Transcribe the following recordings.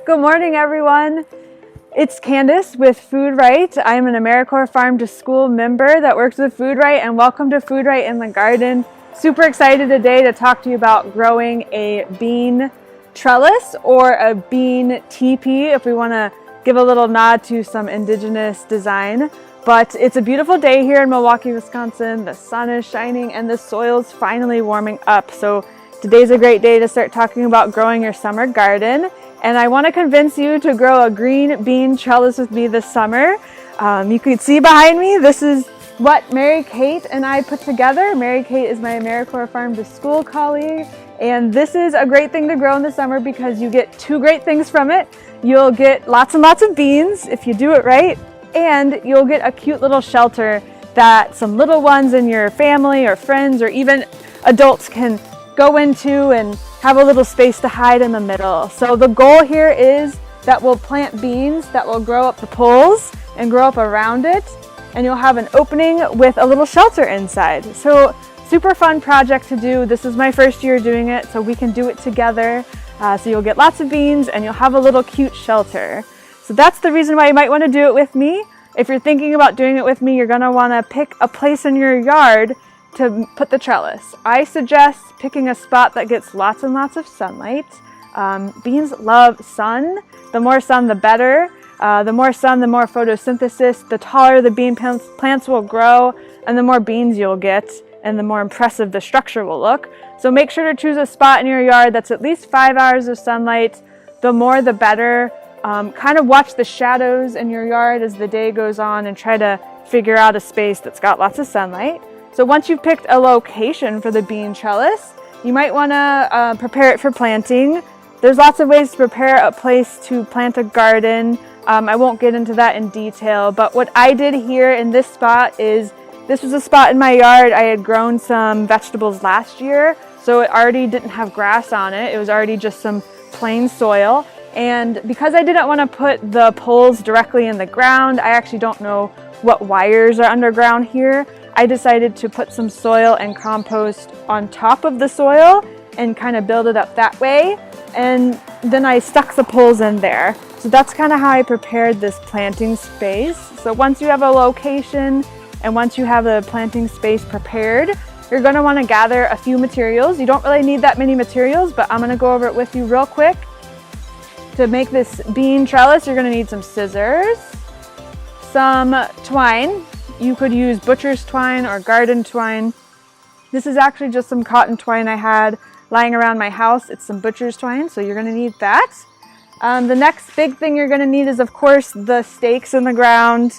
Good morning, everyone. It's Candace with FoodRight. I'm an AmeriCorps Farm to School member that works with FoodRight, and welcome to FoodRight in the Garden. Super excited today to talk to you about growing a bean trellis or a bean teepee, if we want to give a little nod to some indigenous design. But it's a beautiful day here in Milwaukee, Wisconsin. The sun is shining and the soil's finally warming up. So today's a great day to start talking about growing your summer garden. And I want to convince you to grow a green bean trellis with me this summer. You can see behind me, this is what Mary Kate and I put together. Mary Kate is my AmeriCorps Farm to School colleague. And this is a great thing to grow in the summer because you get two great things from it. You'll get lots and lots of beans if you do it right. And you'll get a cute little shelter that some little ones in your family or friends or even adults can go into and have a little space to hide in the middle. So the goal here is that we'll plant beans that will grow up the poles and grow up around it, and you'll have an opening with a little shelter inside. So super fun project to do. This is my first year doing it, so we can do it together. So you'll get lots of beans and you'll have a little cute shelter. So that's the reason why you might want to do it with me. If you're thinking about doing it with me, you're going to want to pick a place in your yard to put the trellis. I suggest picking a spot that gets lots and lots of sunlight. Beans love sun. The more sun, the better. The more sun, the more photosynthesis. The taller the bean plants will grow, and the more beans you'll get, and the more impressive the structure will look. So make sure to choose a spot in your yard that's at least 5 hours of sunlight. The more, the better. Kind of watch the shadows in your yard as the day goes on and try to figure out a space that's got lots of sunlight. So once you've picked a location for the bean trellis, you might want to prepare it for planting. There's lots of ways to prepare a place to plant a garden. I won't get into that in detail, but what I did here in this spot is, this was a spot in my yard. I had grown some vegetables last year, so it already didn't have grass on it. It was already just some plain soil. And because I didn't want to put the poles directly in the ground, I actually don't know what wires are underground here. I decided to put some soil and compost on top of the soil and kind of build it up that way. And then I stuck the poles in there. So that's kind of how I prepared this planting space. So once you have a location and once you have the planting space prepared, you're going to want to gather a few materials. You don't really need that many materials, but I'm going to go over it with you real quick. To make this bean trellis, you're going to need some scissors, some twine. You could use butcher's twine or garden twine. This is actually just some cotton twine I had lying around my house. It's some butcher's twine, so you're going to need that. The next big thing you're going to need is, of course, the stakes in the ground.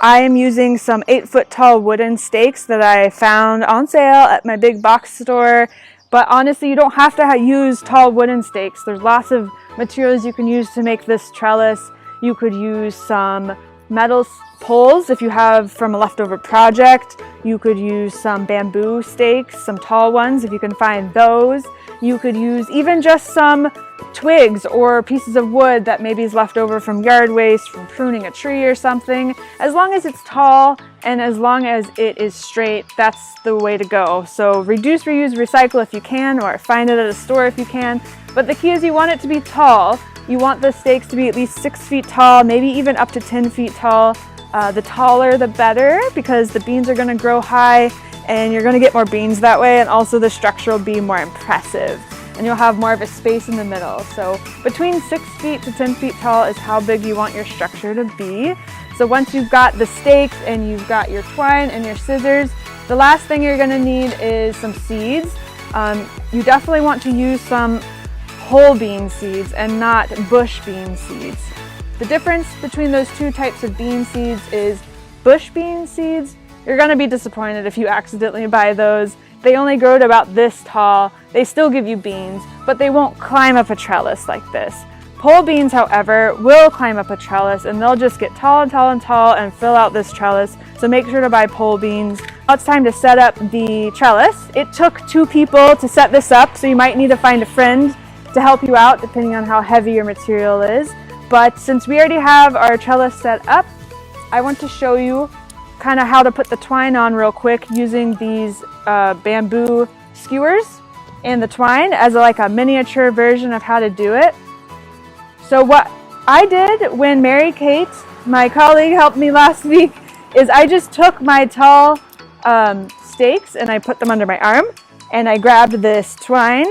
I am using some 8-foot tall wooden stakes that I found on sale at my big box store. But honestly, you don't have to use tall wooden stakes. There's lots of materials you can use to make this trellis. You could use some metal poles if you have from a leftover project. You could use some bamboo stakes, some tall ones if you can find those. You could use even just some twigs or pieces of wood that maybe is left over from yard waste, from pruning a tree or something. As long as it's tall and as long as it is straight, that's the way to go. So reduce, reuse, recycle if you can, or find it at a store if you can. But the key is you want it to be tall. You want the stakes to be at least 6 feet tall, maybe even up to 10 feet tall. The taller the better, because the beans are going to grow high and you're going to get more beans that way, and also the structure will be more impressive and you'll have more of a space in the middle. So between 6 feet to 10 feet tall is how big you want your structure to be. So once you've got the stakes and you've got your twine and your scissors, the last thing you're going to need is some seeds. You definitely want to use some whole bean seeds and not bush bean seeds. The difference between those two types of bean seeds is bush bean seeds, you're going to be disappointed if you accidentally buy those. They only grow to about this tall. They still give you beans, but they won't climb up a trellis like this. Pole beans, however, will climb up a trellis and they'll just get tall and tall and tall and fill out this trellis. So make sure to buy pole beans. Now it's time to set up the trellis. It took 2 people to set this up, so you might need to find a friend to help you out depending on how heavy your material is. But since we already have our trellis set up, I want to show you kind of how to put the twine on real quick using these bamboo skewers and the twine as like a miniature version of how to do it. So what I did when Mary Kate, my colleague, helped me last week is I just took my tall stakes and I put them under my arm, and I grabbed this twine,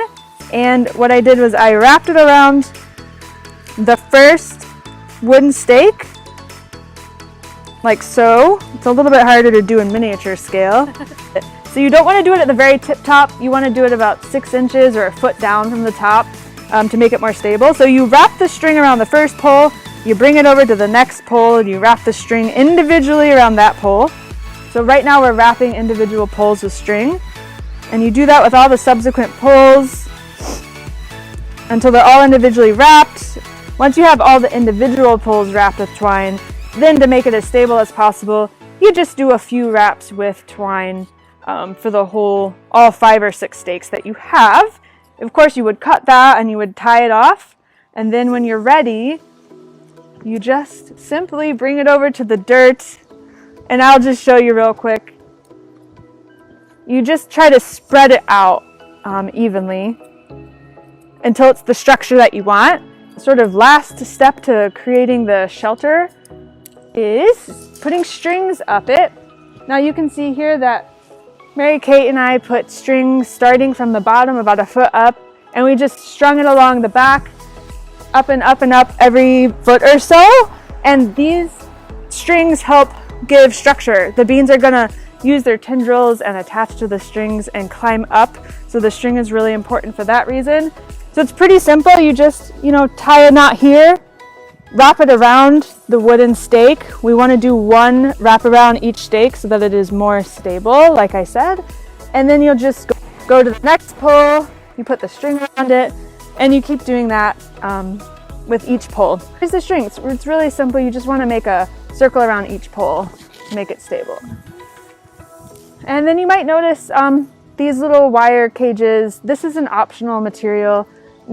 and what I did was I wrapped it around the first wooden stake like so. It's a little bit harder to do in miniature scale. So you don't want to do it at the very tip top. You want to do it about 6 inches or a foot down from the top to make it more stable. So you wrap the string around the first pole, you bring it over to the next pole, and you wrap the string individually around that pole. So right now we're wrapping individual poles with string, and you do that with all the subsequent poles until they're all individually wrapped. Once you have all the individual poles wrapped with twine, then to make it as stable as possible, you just do a few wraps with twine for the whole, all 5 or 6 stakes that you have. Of course, you would cut that and you would tie it off, and then when you're ready, you just simply bring it over to the dirt, and I'll just show you real quick. You just try to spread it out evenly until it's the structure that you want. Sort of last step to creating the shelter is putting strings up it. Now you can see here that Mary Kate and I put strings starting from the bottom about a foot up, and we just strung it along the back, up and up and up every foot or so. And these strings help give structure. The beans are gonna use their tendrils and attach to the strings and climb up. So the string is really important for that reason. So it's pretty simple. You just, tie a knot here, wrap it around the wooden stake. We want to do 1 wrap around each stake so that it is more stable, like I said. And then you'll just go to the next pole, you put the string around it, and you keep doing that with each pole. Here's the string. It's really simple. You just want to make a circle around each pole to make it stable. And then you might notice these little wire cages. This is an optional material.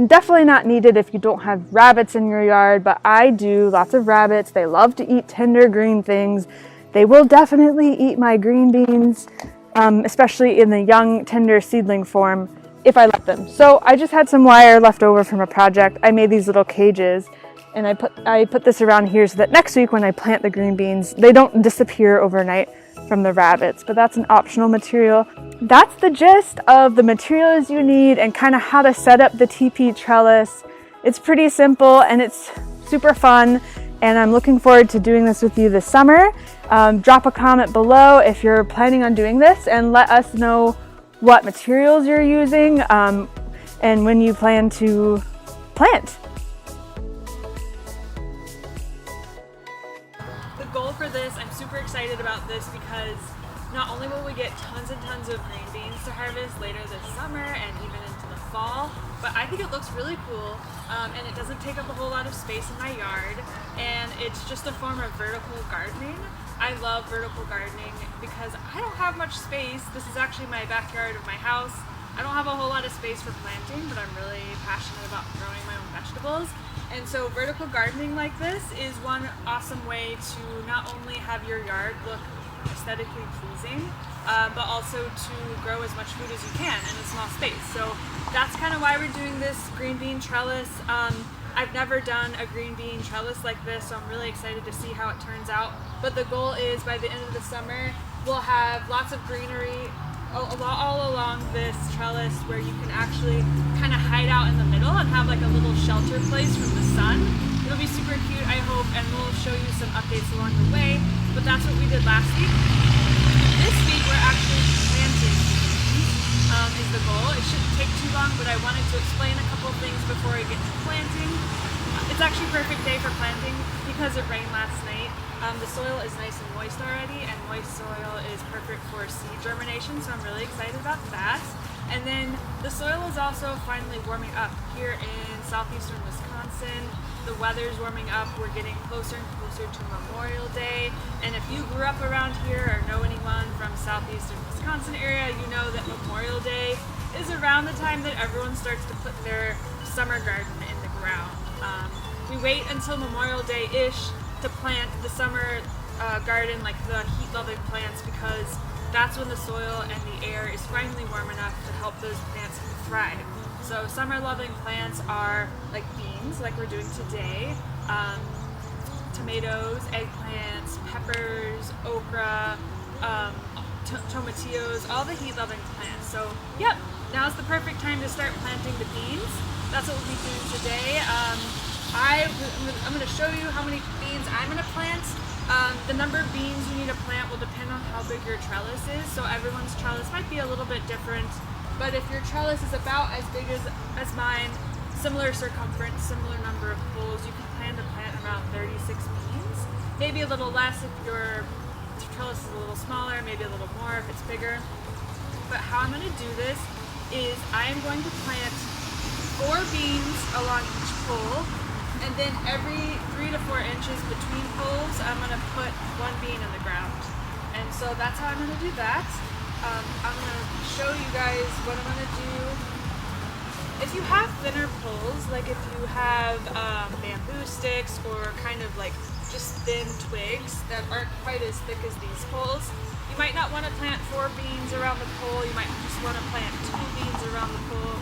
Definitely not needed if you don't have rabbits in your yard, but I do. Lots of rabbits. They love to eat tender green things. They will definitely eat my green beans, especially in the young, tender seedling form, if I let them. So I just had some wire left over from a project. I made these little cages, and I put this around here so that next week when I plant the green beans, they don't disappear overnight from the rabbits, but that's an optional material. That's the gist of the materials you need and kind of how to set up the teepee trellis. It's pretty simple and it's super fun, and I'm looking forward to doing this with you this summer. Drop a comment below if you're planning on doing this, and let us know what materials you're using and when you plan to plant. The goal for this, I'm super excited about this because not only will we get tons and tons of green beans to harvest later this summer and even into the fall, but I think it looks really cool and it doesn't take up a whole lot of space in my yard, and it's just a form of vertical gardening. I love vertical gardening because I don't have much space. This is actually my backyard of my house. I don't have a whole lot of space for planting, but I'm really passionate about growing my own vegetables. And so vertical gardening like this is one awesome way to not only have your yard look aesthetically pleasing, but also to grow as much food as you can in a small space. So that's kind of why we're doing this green bean trellis. I've never done a green bean trellis like this, so I'm really excited to see how it turns out. But the goal is by the end of the summer, we'll have lots of greenery all along this trellis where you can actually kind of hide out in the middle and have like a little shelter place from the sun. It'll be super cute, I hope, and we'll show you some updates along the way. But that's what we did last week. This week we're actually planting is the goal. It shouldn't take too long, but I wanted to explain a couple of things before I get to planting. It's actually a perfect day for planting because it rained last night. The soil is nice and moist already, and moist soil is perfect for seed germination, so I'm really excited about that. And then the soil is also finally warming up here in southeastern Wisconsin. The weather's warming up. We're getting closer and closer to Memorial Day. And if you grew up around here or know anyone from southeastern Wisconsin area, you know that Memorial Day is around the time that everyone starts to put their summer garden in the ground. We wait until Memorial Day-ish to plant the summer garden, like the heat-loving plants, because that's when the soil and the air is finally warm enough to help those plants thrive. So summer-loving plants are like beans, like we're doing today, tomatoes, eggplants, peppers, okra, tomatillos, all the heat-loving plants. So, yep, now's the perfect time to start planting the beans. That's what we'll be doing today. I'm going to show you how many beans I'm going to plant. The number of beans you need to plant will depend on how big your trellis is. So everyone's trellis might be a little bit different. But if your trellis is about as big as mine, similar circumference, similar number of poles, you can plan to plant around 36 beans. Maybe a little less if your trellis is a little smaller, maybe a little more if it's bigger. But how I'm going to do this is I am going to plant 4 beans along each pole, and then every 3 to 4 inches between poles, I'm going to put 1 bean in the ground. And so that's how I'm going to do that. I'm going to show you guys what I'm going to do. If you have thinner poles, like if you have bamboo sticks or kind of like just thin twigs that aren't quite as thick as these poles, you might not want to plant 4 beans around the pole. You might just want to plant 2 beans around the pole.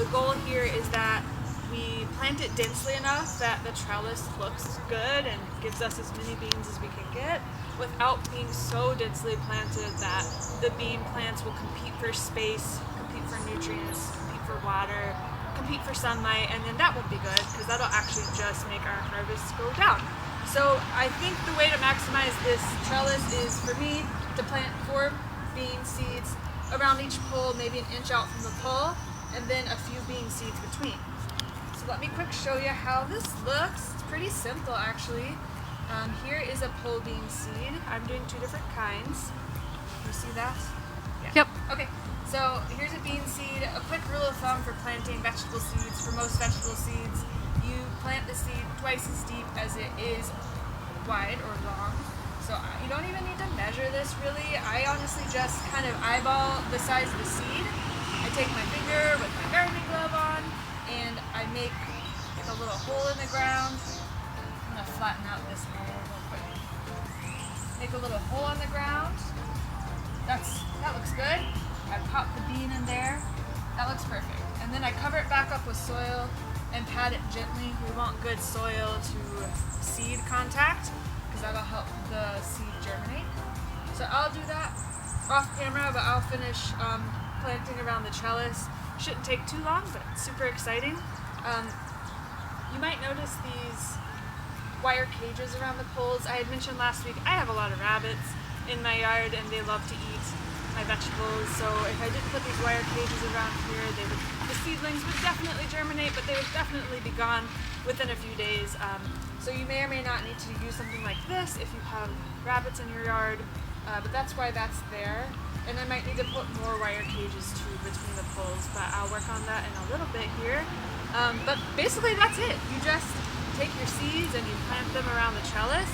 The goal here is that we plant it densely enough that the trellis looks good and gives us as many beans as we can get, without being so densely planted that the bean plants will compete for space, compete for nutrients, compete for water, compete for sunlight, and then that won't be good because that'll actually just make our harvest go down. So I think the way to maximize this trellis is for me to plant 4 bean seeds around each pole, maybe an inch out from the pole, and then a few bean seeds between. So let me quick show you how this looks. It's pretty simple actually. Here is a pole bean seed. I'm doing 2 different kinds. You see that? Yeah. Yep. Okay, so here's a bean seed. A quick rule of thumb for planting vegetable seeds. For most vegetable seeds, you plant the seed twice as deep as it is wide or long. So you don't even need to measure this really. I honestly just kind of eyeball the size of the seed. I take my finger with my gardening glove on and I make like a little hole in the ground. I'm going to flatten out this hole real quick. Make a little hole in the ground. That looks good. I pop the bean in there. That looks perfect. And then I cover it back up with soil and pat it gently. We want good soil to seed contact because that'll help the seed germinate. So I'll do that off camera, but I'll finish planting around the trellis. Shouldn't take too long, but it's super exciting. You might notice these wire cages around the poles. I had mentioned last week I have a lot of rabbits in my yard and they love to eat my vegetables, so if I didn't put these wire cages around here, the seedlings would definitely germinate, but they would definitely be gone within a few days. So you may or may not need to use something like this if you have rabbits in your yard, but that's why that's there. And I might need to put more wire cages too between the poles, but I'll work on that in a little bit here. But basically that's it. You just take your seeds and you plant them around the trellis.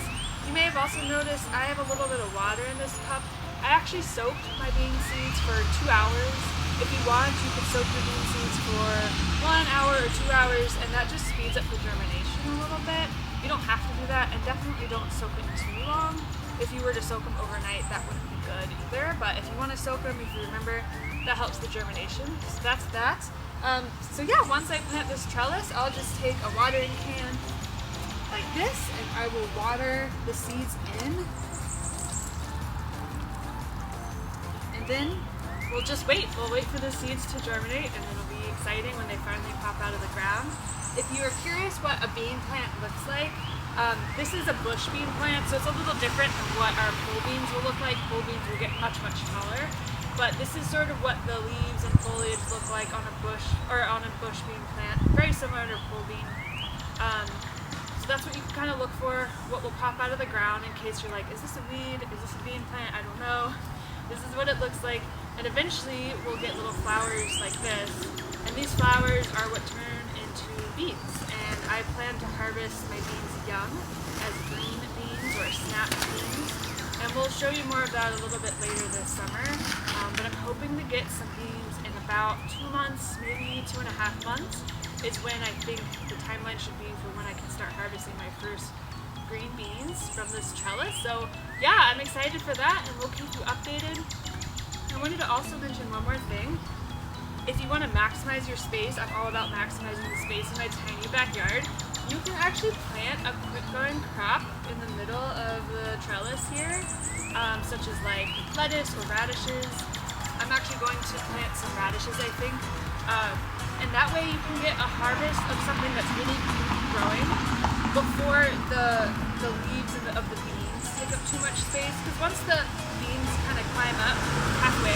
You may have also noticed I have a little bit of water in this cup. I actually soaked my bean seeds for 2 hours. If you want, you can soak your bean seeds for 1 hour or 2 hours, and that just speeds up the germination a little bit. You don't have to do that, and definitely don't soak them too long. If you were to soak them overnight, that wouldn't be good either, but if you want to soak them, if you remember, that helps the germination. So that's that. So yeah, once I plant this trellis, I'll just take a watering can like this, and I will water the seeds in. And then we'll just wait. We'll wait for the seeds to germinate, and it'll be exciting when they finally pop out of the ground. If you are curious what a bean plant looks like, this is a bush bean plant, so it's a little different than what our pole beans will look like. Pole beans will get much, much taller. But this is sort of what the leaves and foliage look like on a bush bean plant. Very similar to a pole bean. So that's what you can kind of look for, what will pop out of the ground in case you're like, is this a weed? Is this a bean plant? I don't know. This is what it looks like. And eventually we'll get little flowers like this. And these flowers are what turn into beans. And I plan to harvest my beans young as green beans or snap beans. And we'll show you more of that a little bit later this summer. But I'm hoping to get some beans in about 2 months, maybe 2.5 months is when I think the timeline should be for when I can start harvesting my first green beans from this trellis. So yeah, I'm excited for that, and we'll keep you updated. I wanted to also mention one more thing. if you want to maximize your space, I'm all about maximizing the space in my tiny backyard. You can actually plant a quick-growing crop in the middle of the trellis here, such as like lettuce or radishes. I'm actually going to plant some radishes, I think. And that way you can get a harvest of something that's really growing before the leaves of the beans take up too much space. Because once the beans kind of climb up halfway,